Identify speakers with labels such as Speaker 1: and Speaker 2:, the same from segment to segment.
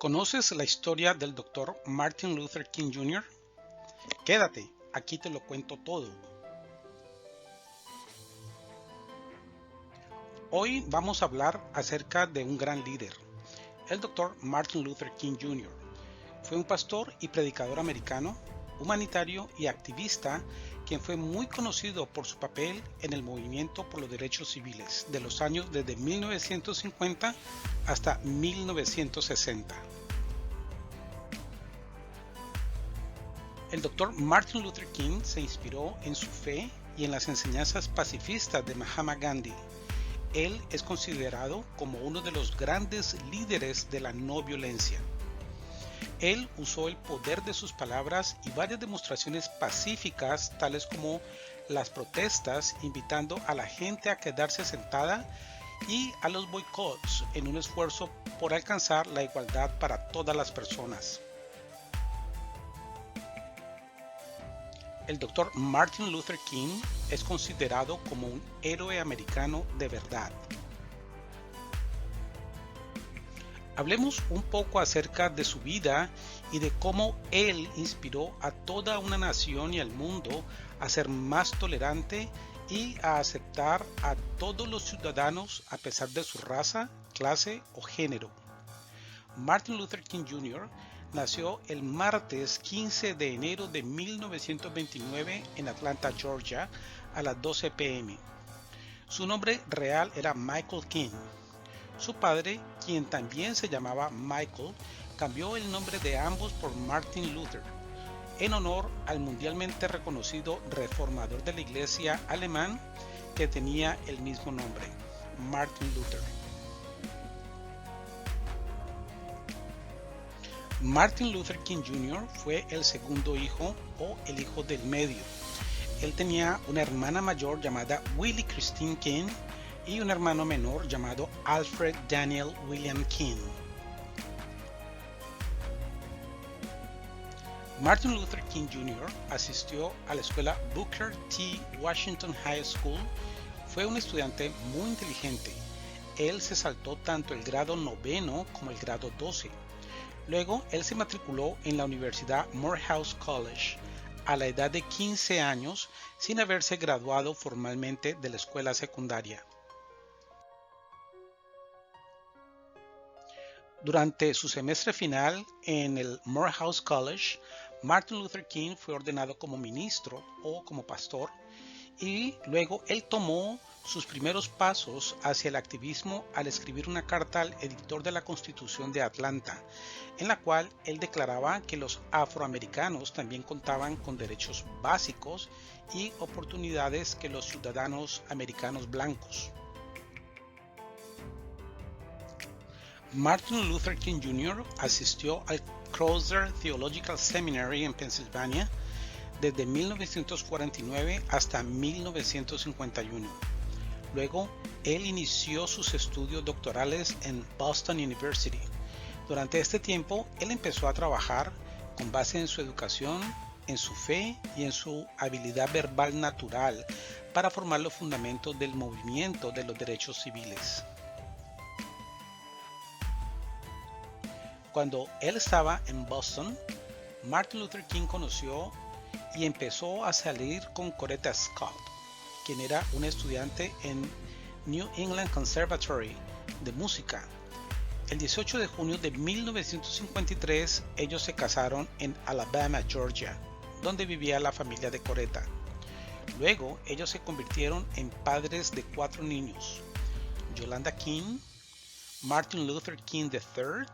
Speaker 1: ¿Conoces la historia del Dr. Martin Luther King Jr.? Quédate, aquí te lo cuento todo. Hoy vamos a hablar acerca de un gran líder, el Dr. Martin Luther King Jr. Fue un pastor y predicador americano, humanitario y activista, quien fue muy conocido por su papel en el movimiento por los derechos civiles de los años desde 1950 hasta 1960. El Dr. Martin Luther King se inspiró en su fe y en las enseñanzas pacifistas de Mahatma Gandhi. Él es considerado como uno de los grandes líderes de la no violencia. Él usó el poder de sus palabras y varias demostraciones pacíficas, tales como las protestas, invitando a la gente a quedarse sentada, y a los boicots en un esfuerzo por alcanzar la igualdad para todas las personas. El Dr. Martin Luther King es considerado como un héroe americano de verdad. Hablemos un poco acerca de su vida y de cómo él inspiró a toda una nación y al mundo a ser más tolerante y a aceptar a todos los ciudadanos a pesar de su raza, clase o género. Martin Luther King Jr. nació el martes 15 de enero de 1929 en Atlanta, Georgia, a las 12 p.m. Su nombre real era Michael King. Su padre, quien también se llamaba Michael, cambió el nombre de ambos por Martin Luther, en honor al mundialmente reconocido reformador de la iglesia alemán que tenía el mismo nombre, Martin Luther. Martin Luther King Jr. fue el segundo hijo o el hijo del medio. Él tenía una hermana mayor llamada Willie Christine King y un hermano menor llamado Alfred Daniel William King. Martin Luther King Jr. asistió a la escuela Booker T. Washington High School. Fue un estudiante muy inteligente. Él se saltó tanto el grado 9 como el grado 12. Luego, él se matriculó en la Universidad Morehouse College a la edad de 15 años sin haberse graduado formalmente de la escuela secundaria. Durante su semestre final en el Morehouse College, Martin Luther King fue ordenado como ministro o como pastor, y luego él tomó sus primeros pasos hacia el activismo al escribir una carta al editor de la Constitución de Atlanta, en la cual él declaraba que los afroamericanos también contaban con derechos básicos y oportunidades que los ciudadanos americanos blancos. Martin Luther King Jr. asistió al Crozer Theological Seminary en Pensilvania desde 1949 hasta 1951. Luego, él inició sus estudios doctorales en Boston University. Durante este tiempo, él empezó a trabajar con base en su educación, en su fe y en su habilidad verbal natural para formar los fundamentos del movimiento de los derechos civiles. Cuando él estaba en Boston, Martin Luther King conoció y empezó a salir con Coretta Scott, quien era una estudiante en New England Conservatory de música. El 18 de junio de 1953, ellos se casaron en Alabama, Georgia, donde vivía la familia de Coretta. Luego, ellos se convirtieron en padres de 4 niños: Yolanda King, Martin Luther King III,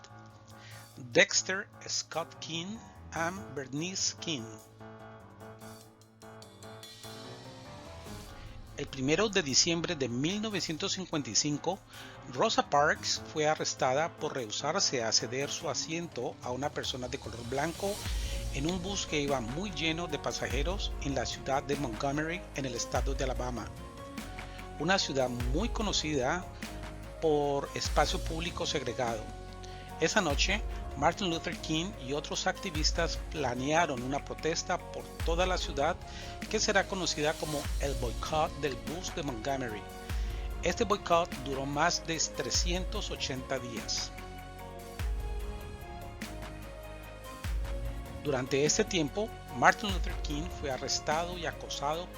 Speaker 1: Dexter Scott King y Bernice King. El 1 de diciembre de 1955, Rosa Parks fue arrestada por rehusarse a ceder su asiento a una persona de color blanco en un bus que iba muy lleno de pasajeros en la ciudad de Montgomery, en el estado de Alabama, una ciudad muy conocida por espacio público segregado. Esa noche, Martin Luther King y otros activistas planearon una protesta por toda la ciudad que será conocida como el boicot del bus de Montgomery. Este boicot duró más de 380 días. Durante este tiempo, Martin Luther King fue arrestado y acosado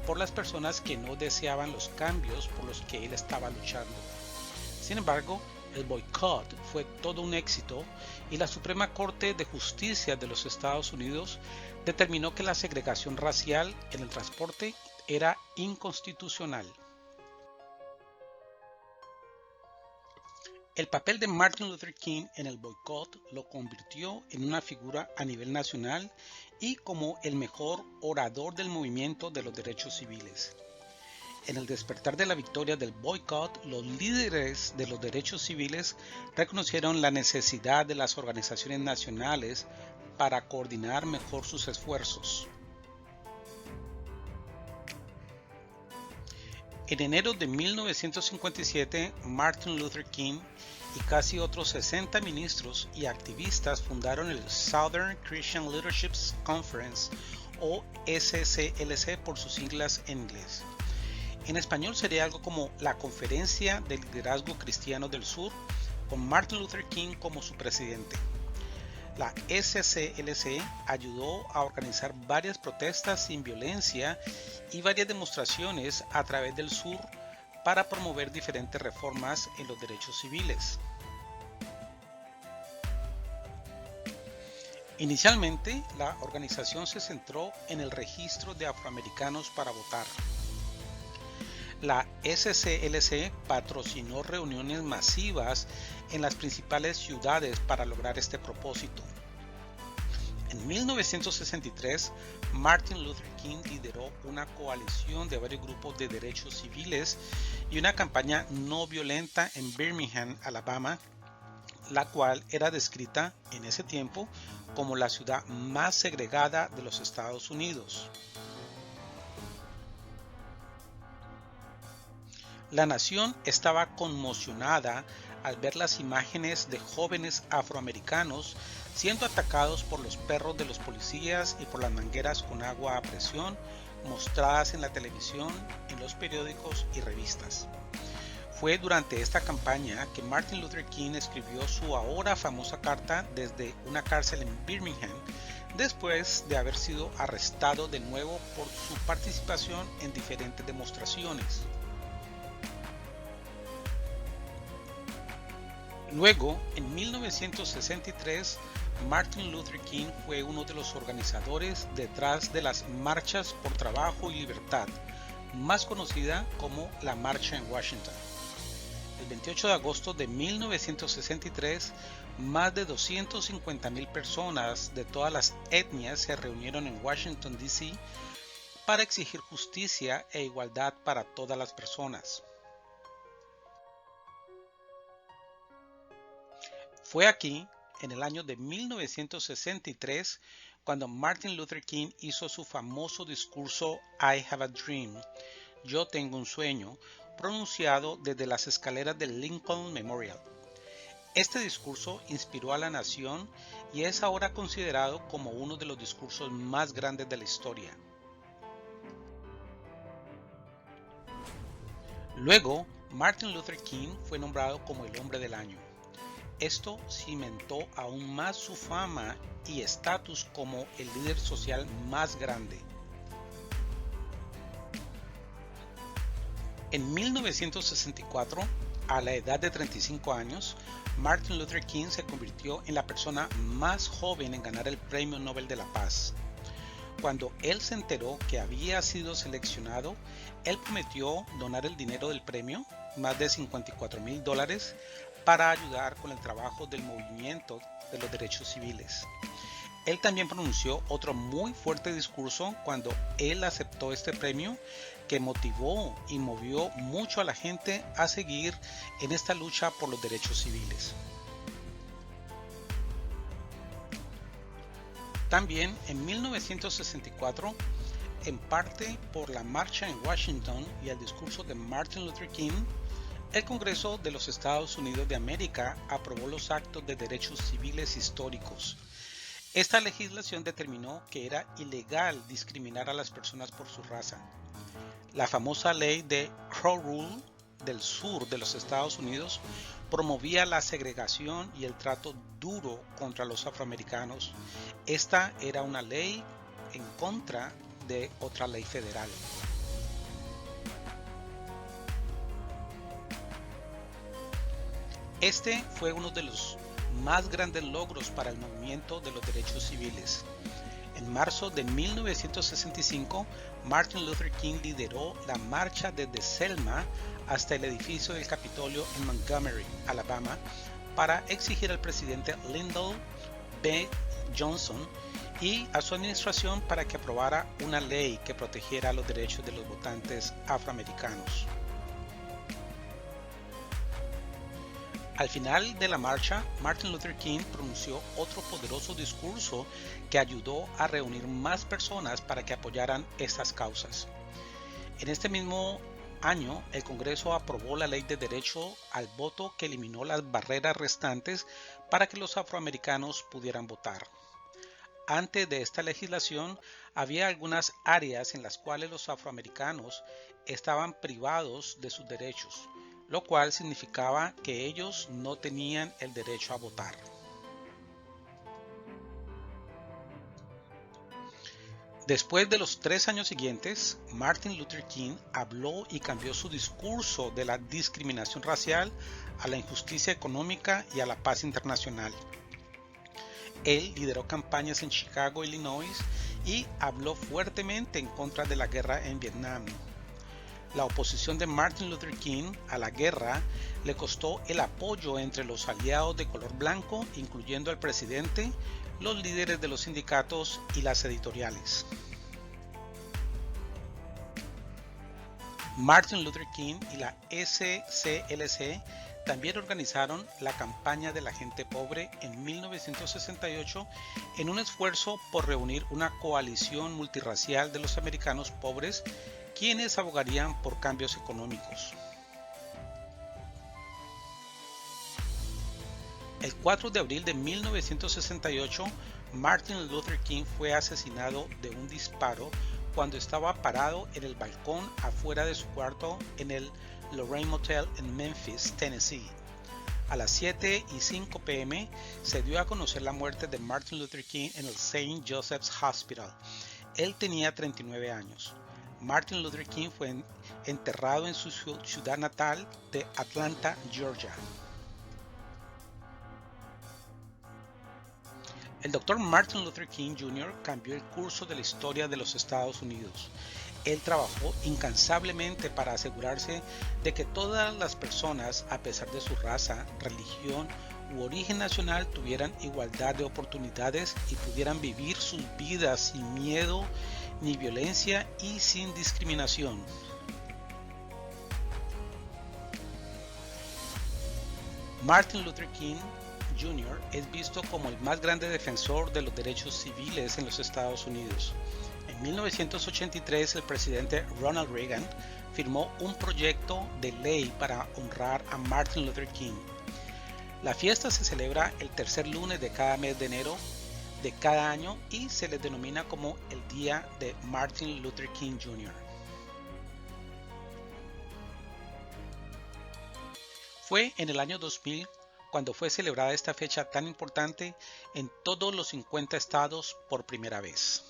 Speaker 1: por las personas que no deseaban los cambios por los que él estaba luchando. Sin embargo, el boicot fue todo un éxito y la Suprema Corte de Justicia de los Estados Unidos determinó que la segregación racial en el transporte era inconstitucional. El papel de Martin Luther King en el boicot lo convirtió en una figura a nivel nacional y como el mejor orador del movimiento de los derechos civiles. En el despertar de la victoria del boicot, los líderes de los derechos civiles reconocieron la necesidad de las organizaciones nacionales para coordinar mejor sus esfuerzos. En enero de 1957, Martin Luther King y casi otros 60 ministros y activistas fundaron el Southern Christian Leadership Conference, o SCLC por sus siglas en inglés. En español sería algo como la Conferencia de Liderazgo Cristiano del Sur, con Martin Luther King como su presidente. La SCLC ayudó a organizar varias protestas sin violencia y varias demostraciones a través del sur para promover diferentes reformas en los derechos civiles. Inicialmente, la organización se centró en el registro de afroamericanos para votar. La SCLC patrocinó reuniones masivas en las principales ciudades para lograr este propósito. En 1963, Martin Luther King lideró una coalición de varios grupos de derechos civiles y una campaña no violenta en Birmingham, Alabama, la cual era descrita en ese tiempo como la ciudad más segregada de los Estados Unidos. La nación estaba conmocionada al ver las imágenes de jóvenes afroamericanos siendo atacados por los perros de los policías y por las mangueras con agua a presión mostradas en la televisión, en los periódicos y revistas. Fue durante esta campaña que Martin Luther King escribió su ahora famosa carta desde una cárcel en Birmingham, después de haber sido arrestado de nuevo por su participación en diferentes demostraciones. Luego, en 1963, Martin Luther King fue uno de los organizadores detrás de las Marchas por Trabajo y Libertad, más conocida como la Marcha en Washington. El 28 de agosto de 1963, más de 250,000 personas de todas las etnias se reunieron en Washington, D.C. para exigir justicia e igualdad para todas las personas. Fue aquí, en el año de 1963, cuando Martin Luther King hizo su famoso discurso I Have a Dream, Yo tengo un sueño, pronunciado desde las escaleras del Lincoln Memorial. Este discurso inspiró a la nación y es ahora considerado como uno de los discursos más grandes de la historia. Luego, Martin Luther King fue nombrado como el Hombre del Año. Esto cimentó aún más su fama y estatus como el líder social más grande. En 1964, a la edad de 35 años, Martin Luther King se convirtió en la persona más joven en ganar el Premio Nobel de la Paz. Cuando él se enteró que había sido seleccionado, él prometió donar el dinero del premio, más de $54,000, para ayudar con el trabajo del movimiento de los derechos civiles. Él también pronunció otro muy fuerte discurso cuando él aceptó este premio, que motivó y movió mucho a la gente a seguir en esta lucha por los derechos civiles. También en 1964, en parte por la marcha en Washington y el discurso de Martin Luther King, el Congreso de los Estados Unidos de América aprobó los actos de derechos civiles históricos. Esta legislación determinó que era ilegal discriminar a las personas por su raza. La famosa ley de Crow Rule del sur de los Estados Unidos promovía la segregación y el trato duro contra los afroamericanos. Esta era una ley en contra de otra ley federal. Este fue uno de los más grandes logros para el movimiento de los derechos civiles. En marzo de 1965, Martin Luther King lideró la marcha desde Selma hasta el edificio del Capitolio en Montgomery, Alabama, para exigir al presidente Lyndon B. Johnson y a su administración para que aprobara una ley que protegiera los derechos de los votantes afroamericanos. Al final de la marcha, Martin Luther King pronunció otro poderoso discurso que ayudó a reunir más personas para que apoyaran estas causas. En este mismo año, el Congreso aprobó la Ley de Derecho al Voto que eliminó las barreras restantes para que los afroamericanos pudieran votar. Antes de esta legislación, había algunas áreas en las cuales los afroamericanos estaban privados de sus derechos, lo cual significaba que ellos no tenían el derecho a votar. Después de los 3 años siguientes, Martin Luther King habló y cambió su discurso de la discriminación racial a la injusticia económica y a la paz internacional. Él lideró campañas en Chicago, Illinois, y habló fuertemente en contra de la guerra en Vietnam. La oposición de Martin Luther King a la guerra le costó el apoyo entre los aliados de color blanco, incluyendo al presidente, los líderes de los sindicatos y las editoriales. Martin Luther King y la SCLC también organizaron la campaña de la gente pobre en 1968 en un esfuerzo por reunir una coalición multirracial de los americanos pobres quienes abogarían por cambios económicos. El 4 de abril de 1968, Martin Luther King fue asesinado de un disparo cuando estaba parado en el balcón afuera de su cuarto en el Lorraine Motel en Memphis, Tennessee. A las 7:05 p.m. se dio a conocer la muerte de Martin Luther King en el St. Joseph's Hospital. Él tenía 39 años. Martin Luther King fue enterrado en su ciudad natal de Atlanta, Georgia. El Dr. Martin Luther King Jr. cambió el curso de la historia de los Estados Unidos. Él trabajó incansablemente para asegurarse de que todas las personas, a pesar de su raza, religión u origen nacional, tuvieran igualdad de oportunidades y pudieran vivir sus vidas sin miedo ni violencia y sin discriminación. Martin Luther King Jr. es visto como el más grande defensor de los derechos civiles en los Estados Unidos. En 1983, el presidente Ronald Reagan firmó un proyecto de ley para honrar a Martin Luther King. La fiesta se celebra el tercer lunes de cada mes de enero de cada año y se le denomina como el Día de Martin Luther King Jr. Fue en el año 2000 cuando fue celebrada esta fecha tan importante en todos los 50 estados por primera vez.